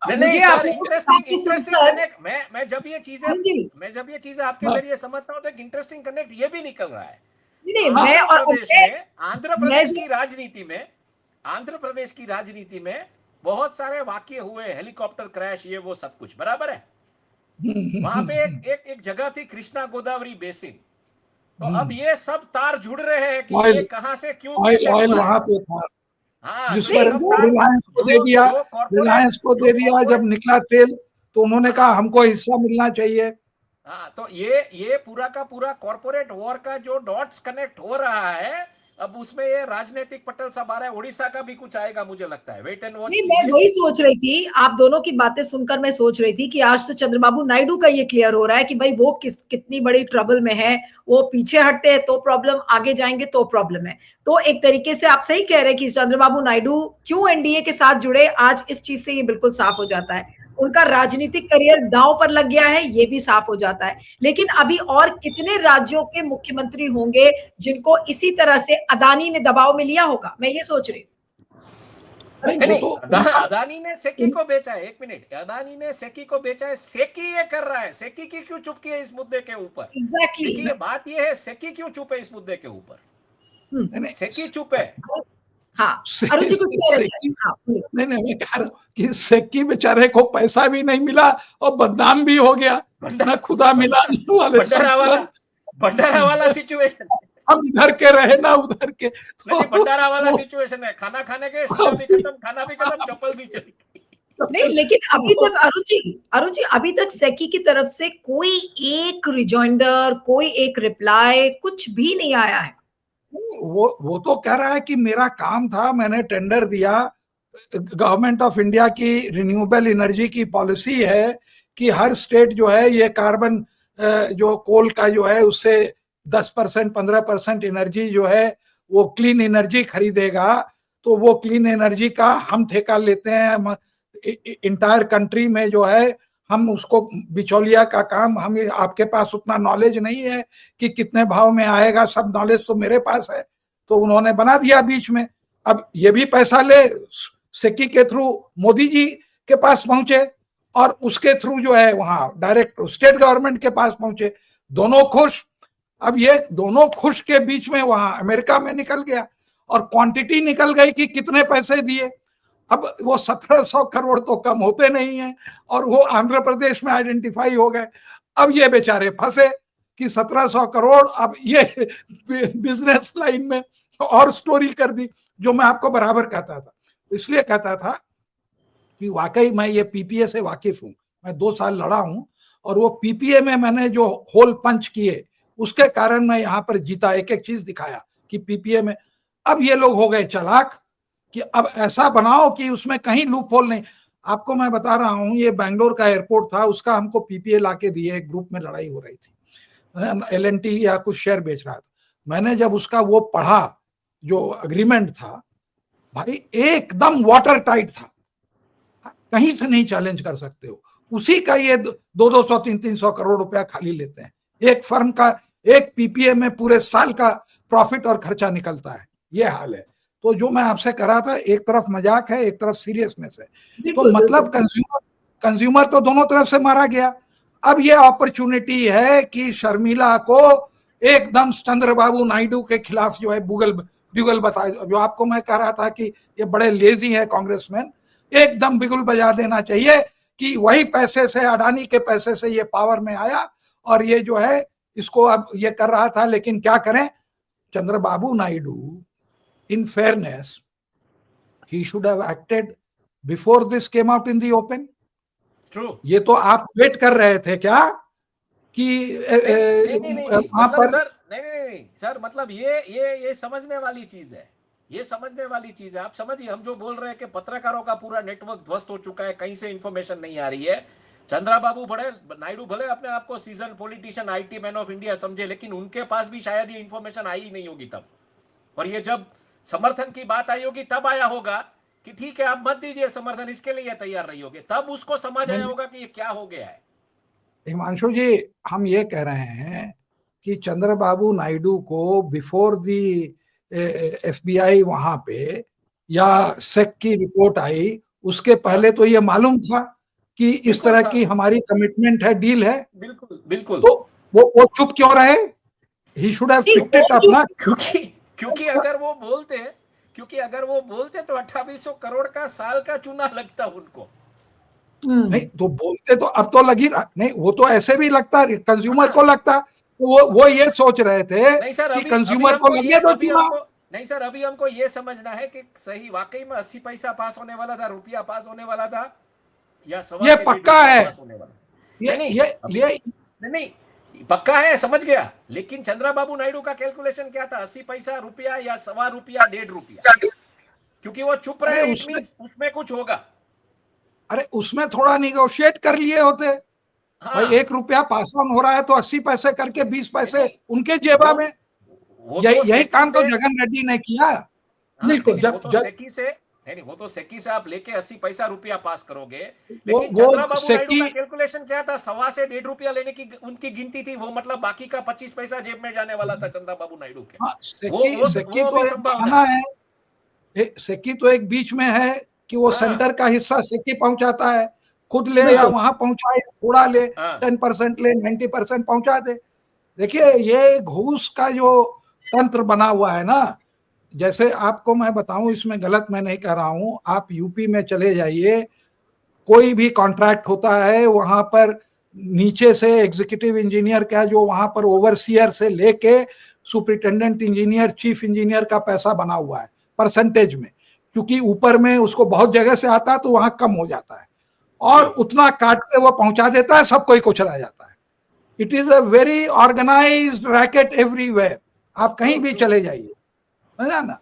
नहीं मुझे सर, आपसे इंटरेस्टिंग सुनकर कनेक्ट। मैं जब ये अरुण जी, चीजें आपके जरिए समझता हूँ तो एक इंटरेस्टिंग कनेक्ट ये भी निकल रहा है। नहीं, मैं और आंध्र मैं प्रदेश जो की राजनीति में बहुत सारे वाकये हुए, हेलीकॉप्टर क्रैश, ये वो सब कुछ बराबर है। वहां पे एक जगह थी कृष्णा गोदावरी बेसिन। तो अब ये सब तार जुड़ रहे हैं कि ये कहां से क्यों कैसे ऑयल हुआ वहां है। पे था, हाँ, जिस तो पर ये सब तार रिलायंस को दे दिया। रिलायंस को दे दिया जब निकला तेल, तो उन्होंने कहा हमको हिस्सा मिलना चाहिए। हाँ, तो ये पूरा का पूरा कॉर्पोरेट वॉर का जो डॉट्स कनेक्ट हो रहा है, अब उसमें ये राजनीतिक पटल सब आ रहा है। उड़ीसा का भी कुछ आएगा मुझे लगता है, वेट एंड वॉच नहीं, मैं कीजिए। वही सोच रही थी, आप दोनों की बातें सुनकर मैं सोच रही थी कि आज तो चंद्रबाबू नायडू का ये क्लियर हो रहा है कि भाई वो कितनी बड़ी ट्रबल में है। वो पीछे हटते हैं तो प्रॉब्लम, आगे जाएंगे तो प्रॉब्लम है। तो एक तरीके से आप सही कह रहे हैं कि चंद्रबाबू नायडू क्यों एनडीए के साथ जुड़े, आज इस चीज से ये बिल्कुल साफ हो जाता है। उनका राजनीतिक करियर दांव पर लग गया है, ये भी साफ हो जाता है। लेकिन अभी और कितने राज्यों के मुख्यमंत्री होंगे जिनको इसी तरह से अदानी ने दबाव में लिया होगा, मैं ये सोच रही हूँ। अदानी ने सेकी को बेचा है। एक मिनट, अदानी ने सेकी को बेचा है, सेकी ये कर रहा है। सेकी की क्यों चुप की है इस मुद्दे के ऊपर? एग्जैक्टली। देखिए बात ये है, सेकी क्यों चुप है इस मुद्दे के ऊपर? सेकी चुप है। हाँ, अरुण जी कुछ कह रहे थे। हाँ, नहीं, मैं कह रहा हूँ कि सेक्की बेचारे को पैसा भी नहीं मिला और बदनाम भी हो गया, ना खुदा मिला वाले भंडारा वाला सिचुएशन। हम इधर के रहे ना उधर के, तो भंडारा वाला सिचुएशन है। खाना खाने के, खाना भी खत्म, चप्पल भी चली। नहीं, लेकिन अभी तक अरुण जी अभी तक सेकी की तरफ से कोई एक रिजॉइंडर, कोई एक रिप्लाई कुछ भी नहीं आया है। वो तो कह रहा है कि मेरा काम था, मैंने टेंडर दिया। गवर्नमेंट ऑफ इंडिया की रिन्यूएबल एनर्जी की पॉलिसी है कि हर स्टेट जो है ये कार्बन जो कोल का जो है उससे 10% 15% एनर्जी जो है वो क्लीन एनर्जी खरीदेगा। तो वो क्लीन एनर्जी का हम ठेका लेते हैं इंटायर कंट्री में जो है, हम उसको बिचौलिया का काम, हम आपके पास उतना नॉलेज नहीं है कि कितने भाव में आएगा, सब नॉलेज तो मेरे पास है। तो उन्होंने बना दिया बीच में। अब ये भी पैसा ले, सेकी के थ्रू मोदी जी के पास पहुंचे और उसके थ्रू जो है वहां डायरेक्ट स्टेट गवर्नमेंट के पास पहुंचे, दोनों खुश। अब ये दोनों खुश के बीच में वहां अमेरिका में निकल गया और क्वांटिटी निकल गई कि कितने पैसे दिए। अब वो 1700 करोड़ तो कम होते नहीं है, और वो आंध्र प्रदेश में आइडेंटिफाई हो गए। अब ये बेचारे फंसे कि 1700 करोड़, अब ये बिजनेस लाइन में और स्टोरी कर दी, जो मैं आपको बराबर कहता था। इसलिए कहता था कि वाकई मैं ये पीपीए से वाकिफ हूं, मैं 2 साल लड़ा हूं, और वो पीपीए में मैंने जो होल पंच किए उसके कारण मैं यहां पर जीता, एक एक चीज दिखाया कि पीपीए में। अब ये लोग हो गए चालाक कि अब ऐसा बनाओ कि उसमें कहीं लूप होल नहीं। आपको मैं बता रहा हूं, ये बैंगलोर का एयरपोर्ट था, उसका हमको पीपीए लाके दिए, एक ग्रुप में लड़ाई हो रही थी, एलएनटी या कुछ शेयर बेच रहा था। मैंने जब उसका वो पढ़ा जो अग्रीमेंट था, भाई एकदम वाटर टाइट था, कहीं से नहीं चैलेंज कर सकते हो। उसी का ये 200 300 करोड़ रुपया खाली लेते हैं। एक फर्म का एक पीपीए में पूरे साल का प्रॉफिट और खर्चा निकलता है, ये हाल है। तो जो मैं आपसे कह रहा था, एक तरफ मजाक है, एक तरफ सीरियसनेस है। तो मतलब कंज्यूमर तो दोनों तरफ से मारा गया। अब ये अपॉर्चुनिटी है कि शर्मिला को एकदम चंद्रबाबू नायडू के खिलाफ जो है बिगुल बताए, जो आपको मैं कह रहा था कि ये बड़े लेजी है कांग्रेसमैन, एकदम बिगुल बजा देना चाहिए कि वही पैसे से, अडानी के पैसे से ये पावर में आया और ये जो है इसको अब ये कर रहा था। लेकिन क्या करें, चंद्रबाबू नायडू, इन fairness, he should have acted before this came out in the open. True. ये तो आप वेट कर रहे थे क्या कि वहां पर सर, नहीं सर, मतलब ये समझने वाली चीज है, ये समझने वाली चीज है। आप समझिए, हम जो बोल रहे हैं कि पत्रकारों का पूरा नेटवर्क ध्वस्त हो चुका है, कहीं से इंफॉर्मेशन नहीं आ रही है। चंद्रबाबू नायडू भले अपने आप को season politician, IT man of India समझे, लेकिन उनके पास भी शायद ये इंफॉर्मेशन आई ही नहीं होगी तब, और ये जब समर्थन की बात आई होगी तब आया होगा कि ठीक है आप मत दीजिए समर्थन, इसके लिए तैयार नहीं होगे, तब उसको समझ आया होगा कि ये क्या हो गया है। हिमांशु जी, हम ये कह रहे हैं कि चंद्रबाबू नायडू को बिफोर दी एफबीआई वहां पे या सेक की रिपोर्ट आई, उसके पहले तो ये मालूम था कि इस तरह की हमारी कमिटमेंट है, डील है। बिल्कुल बिल्कुल। तो वो चुप क्यों रहे? He should have picked it up ना। क्योंकि अगर वो बोलते तो 2800 करोड़ का साल का चूना लगता उनको। नहीं तो बोलते तो अब तो लगी नहीं, वो तो ऐसे भी लगता, कंज्यूमर को लगता। वो ये सोच रहे थे कि कंज्यूमर को लगे तो चूना। नहीं सर, अभी हमको ये समझना है कि सही वाकई में 80 पैसा पास होने वाला था, रुपया पास होने वाला था, या ये पक्का है, नहीं पक्का है, समझ गया। लेकिन चंद्रबाबू नायडू का कैलकुलेशन क्या था, 80 पैसा, रुपया या सवा रुपया, 1.5 रुपया? क्योंकि वो चुप रहे, उसमें कुछ होगा। अरे उसमें थोड़ा निगोशिएट कर लिए होते। हाँ। भाई 1 रुपया पास ऑन हो रहा है तो 80 पैसे करके 20 पैसे उनके जेबा में। यही काम तो जगन रेड्डी ने किया। बिल्कुल। वो तो सेकी से आप लेके 80 पैसा रुपया पास करोगे, लेकिन चंद्रबाबू नायडू का कैलकुलेशन क्या था, सवा से 1.5 रुपया लेने की उनकी गिनती थी। वो मतलब बाकी का 25 पैसा जेब में जाने वाला था चंद्रबाबू नायडू के। सेकी तो एक बीच में है कि वो सेंटर का हिस्सा सेकी पहुंचाता है, खुद ले या वहां पहुंचाए, थोड़ा ले, 10% ले, 90% पहुंचा दे। देखिए ये घूस का जो तंत्र बना हुआ है ना, जैसे आपको मैं बताऊं, इसमें गलत मैं नहीं कह रहा हूं, आप यूपी में चले जाइए, कोई भी कॉन्ट्रैक्ट होता है वहां पर नीचे से एग्जीक्यूटिव इंजीनियर का, जो वहां पर ओवरसीयर से लेके सुपरिटेंडेंट इंजीनियर, चीफ इंजीनियर का पैसा बना हुआ है परसेंटेज में, क्योंकि ऊपर में उसको बहुत जगह से आता है तो वहां कम हो जाता है, और उतना काट के वो पहुंचा देता है, सब कोई कुचला जाता है। It is a very organised racket everywhere, आप कहीं भी चले जाइए, है ना।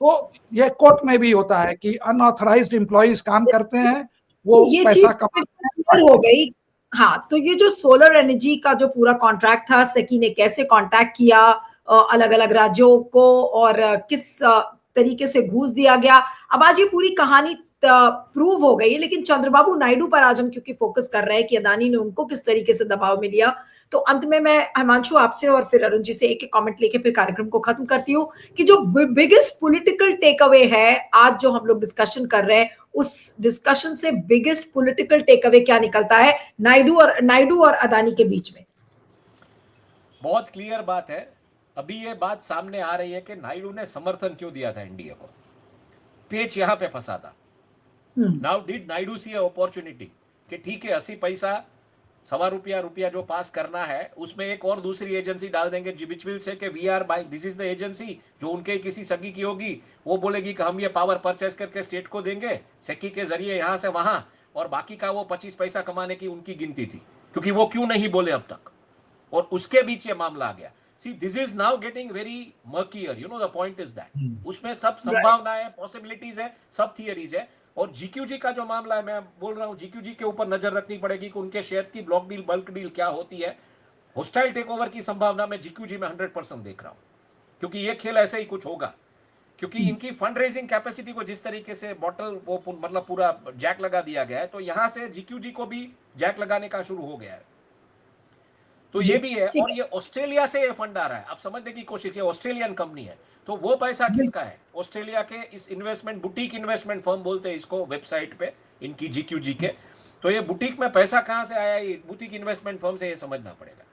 तो ये कोर्ट में भी होता है कि अनऑथराइज्ड एम्प्लॉइज काम करते हैं, वो पैसा कमाते हो गई। हाँ, तो ये जो सोलर एनर्जी का जो पूरा कॉन्ट्रैक्ट था, सेकी ने कैसे कॉन्टैक्ट किया अलग अलग राज्यों को और किस तरीके से घूस दिया गया, अब आज ये पूरी कहानी प्रूव हो गई। लेकिन चंद्रबाबू नायडू पर आज हम क्योंकि फोकस कर रहे हैं कि अदानी ने उनको किस तरीके से दबाव में लिया, तो अंत में मैं हिमांशु आपसे और फिर अरुण जी से एक एक कमेंट लेके फिर कार्यक्रम को खत्म करती हूँ कि जो बिगेस्ट पॉलिटिकल टेक अवे है आज जो हम लोग डिस्कशन कर रहे हैं, उस डिस्कशन से बिगेस्ट पॉलिटिकल टेक अवे क्या निकलता है नायडू और अदानी के बीच में? बहुत क्लियर बात है। अभी ये बात सामने आ रही है कि नायडू ने समर्थन क्यों दिया था एनडीए को, पेच यहां पे फंसा था। Now did Naidu see opportunity कि ठीक है 80 पैसा, सवा रुपया जो पास करना है, उसमें एक और दूसरी एजेंसी डाल देंगे विच will say that we are by, this is the agency, जो उनके किसी सगी की होगी, वो बोलेगी कि हम ये पावर परचेस करके स्टेट को देंगे सेकी के जरिए यहां से वहां, और बाकी का वो 25 पैसा कमाने की उनकी गिनती थी, क्योंकि वो क्यों नहीं बोले अब तक, और उसके बीच ये मामला आ गया। See, this is now getting very murkier. You know, the point is that उसमें सब संभावनाएं, पॉसिबिलिटीज है, सब थियरीज है। और जीक्यूजी का जो मामला है, मैं बोल रहा हूं जीक्यूजी के ऊपर नजर रखनी पड़ेगी कि उनके शेयर की ब्लॉक डील, बल्क डील क्या होती है। होस्टाइल टेक ओवर की संभावना मैं जीक्यूजी में 100% देख रहा हूं, क्योंकि ये खेल ऐसे ही कुछ होगा, क्योंकि इनकी फंड रेजिंग कैपेसिटी को जिस तरीके से बॉटल वो मतलब पूरा जैक लगा दिया गया है, तो यहां से जीक्यूजी को भी जैक लगाने का शुरू हो गया है। तो ये भी है, और ये ऑस्ट्रेलिया से ये फंड आ रहा है। आप समझने की कोशिश, ये ऑस्ट्रेलियन कंपनी है, तो वो पैसा किसका है? ऑस्ट्रेलिया के इस इन्वेस्टमेंट, बुटीक इन्वेस्टमेंट फर्म बोलते हैं इसको वेबसाइट पे इनकी जीक्यूजी के, तो ये बुटीक में पैसा कहाँ से आया, ये बुटीक इन्वेस्टमेंट फर्म से, ये समझना पड़ेगा।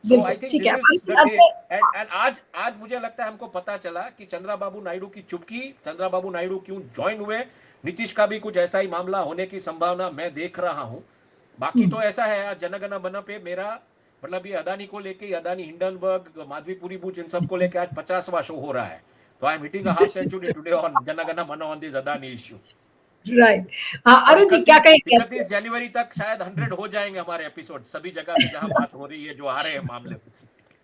सो बिल्कुल आई थिंक ठीक दिस है। Is the day. अंत एंड आज मुझे लगता है हमको पता चला कि चंद्रबाबू नायडू की चुप्पी, चंद्रबाबू नायडू क्यों ज्वाइन हुए। नीतीश का भी कुछ ऐसा ही मामला होने की संभावना मैं देख रहा हूं। बाकी तो ऐसा है, आज जनगण मन पे मेरा मतलब ये अदानी को लेके, अदानी हिंडनबर्ग, माधवीपुरी बुच, इन सबको लेके आज 50वां शो हो रहा है। तो I am hitting a half century today on Jan Gan Man on this Adani issue. Right. हाँ और अरुण जी क्या कहेंगे? 31 जनवरी तक शायद 100 हो जाएंगे हमारे एपिसोड सभी जगह से जहां बात हो रही है, जो आ रहे हैं मामले।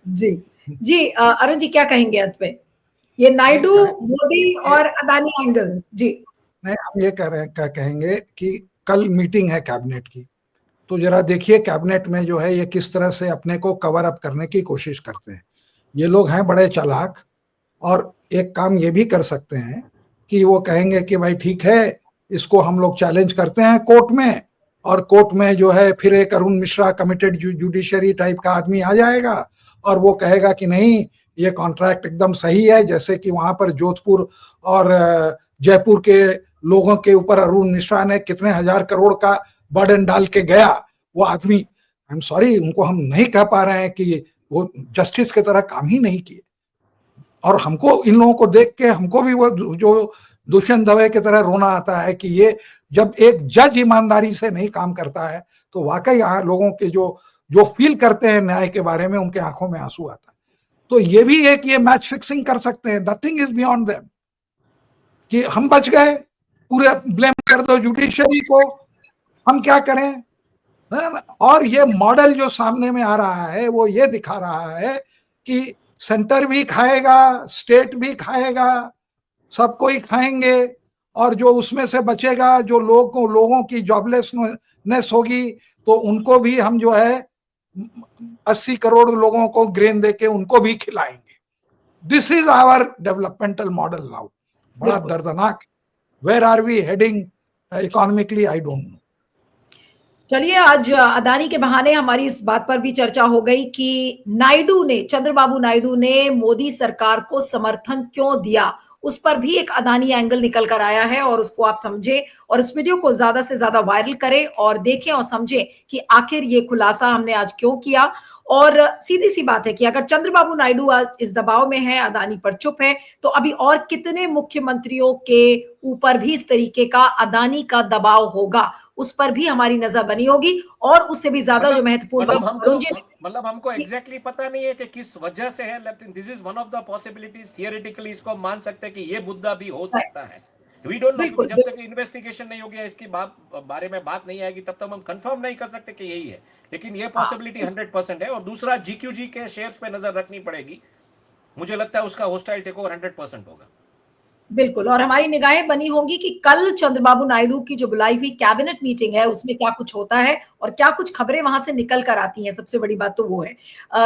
जी जी अरुण जी क्या कहेंगे अंत में? ये नायडू, मोदी और अदानी एंगल। जी नहीं, हम ये कह रहे हैं, क्या कहेंगे कि कल मीटिंग है कैबिनेट की, तो जरा देखिए कैबिनेट में जो है ये किस तरह से अपने को कवर अप करने की कोशिश करते हैं। ये लोग हैं बड़े चालाक, और एक काम ये भी कर सकते हैं कि वो कहेंगे कि भाई ठीक है, इसको हम लोग चैलेंज करते हैं कोर्ट में, और कोर्ट में जो है फिर एक Arun Mishra committed judiciary type का आदमी आ जाएगा और वो कहेगा कि नहीं, ये कॉन्ट्रैक्ट एकदम सही है, जैसे कि वहां पर जोधपुर और जयपुर के लोगों के ऊपर अरुण मिश्रा ने कितने हजार करोड़ का बर्डन डाल के गया। वो आदमी, आई एम सॉरी, उनको हम नहीं कह पा रहे हैं कि वो जस्टिस की तरह काम ही नहीं किए। और हमको इन लोगों को देख के हमको भी वो जो दुष्यंत दवे की तरह रोना आता है कि ये जब एक जज ईमानदारी से नहीं काम करता है तो वाकई यहाँ लोगों के जो जो फील करते हैं न्याय के बारे में, उनके आंखों में आंसू आता है। तो ये भी एक ये मैच फिक्सिंग कर सकते हैं, नथिंग इज बियॉन्ड देम, कि हम बच गए, पूरे ब्लेम कर दो जुडिशरी को, हम क्या करें। और ये मॉडल जो सामने में आ रहा है वो ये दिखा रहा है कि सेंटर भी खाएगा, स्टेट भी खाएगा, सब कोई खाएंगे, और जो उसमें से बचेगा, जो लोगों की जॉबलेसनेस होगी, तो उनको भी हम जो है 80 करोड़ लोगों को ग्रेन देके उनको भी खिलाएंगे। This is our developmental model now. बड़ा दर्दनाक। Where are we heading economically, I don't know. चलिए, आज अदानी के बहाने हमारी इस बात पर भी चर्चा हो गई कि नायडू ने, चंद्रबाबू नायडू ने मोदी सरकार को समर्थन क्यों दिया, उस पर भी एक अदानी एंगल निकल कर आया है, और उसको आप समझें और इस वीडियो को ज्यादा से ज्यादा वायरल करें और देखें और समझें कि आखिर ये खुलासा हमने आज क्यों किया। और सीधी सी बात है कि अगर चंद्रबाबू नायडू आज इस दबाव में है, अदानी पर चुप है, तो अभी और कितने मुख्यमंत्रियों के ऊपर भी इस तरीके का अदानी का दबाव होगा, उस पर भी हमारी नजर बनी होगी। और उससे भी ज्यादा जो महत्वपूर्ण मतलब हमको एग्जैक्टली पता नहीं है कि किस वजह से है, लेकिन this is one of the possibilities. Theoretically इसको मान सकते हैं कि ये मुद्दा भी हो सकता है। वी डोंट नो, क्योंकि जब तक इन्वेस्टिगेशन नहीं होगी, इसकी बारे में बात नहीं आएगी, तब तक हम कंफर्म नहीं कर सकते कि यही है। लेकिन ये पॉसिबिलिटी 100% है। और दूसरा, जीक्यूजी के शेयर्स पे नजर रखनी पड़ेगी। मुझे लगता है उसका होस्टाइल टेक ओवर 100% होगा। बिल्कुल। और हमारी निगाहें बनी होंगी कि कल चंद्रबाबू नायडू की जो बुलाई हुई कैबिनेट मीटिंग है, उसमें क्या कुछ होता है और क्या कुछ खबरें वहां से निकल कर आती हैं। सबसे बड़ी बात तो वो है।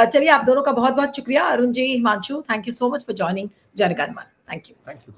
चलिए, आप दोनों का बहुत बहुत शुक्रिया। Arun ji, Himanshu, thank you so much for joining Janagan Man. Thank you.